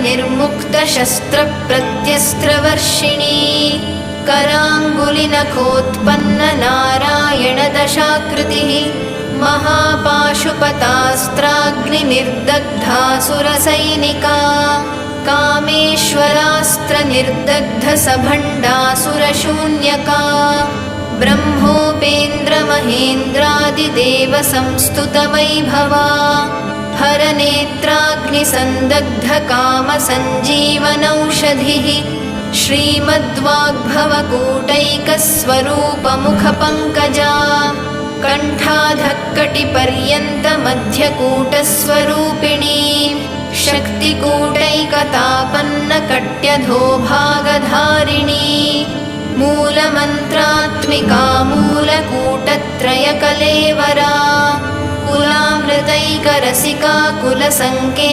निर्मुक्तशस्त्रप्रत्यस्त्रवर्षिणी कराङ्गुलिनखोत्पन्ननारायणदशाकृतिः महापाशुपतास्त्राग्निनिर्दग्धासुरसैनिका कामेश्वरास्त्रनिर्दग्धसभण्डासुरशून्यका ब्रह्मोपेन्द्रमहेन्द्रादिदेवसंस्तुतवैभवा हरनेत्राग्निसन्दग्धकामसञ्जीवनौषधिः श्रीमद्वाग्भवकूटैकस्वरूपमुखपङ्कजा कण्ठाधक्कटिपर्यन्तमध्यकूटस्वरूपिणी शक्तिकूटैकतापन्नकट्यधोभागधारिणी मूलमन्त्रात्मिका मूलकूटत्रयकलेवरा कुलामृतैकरसिका कुलसङ्के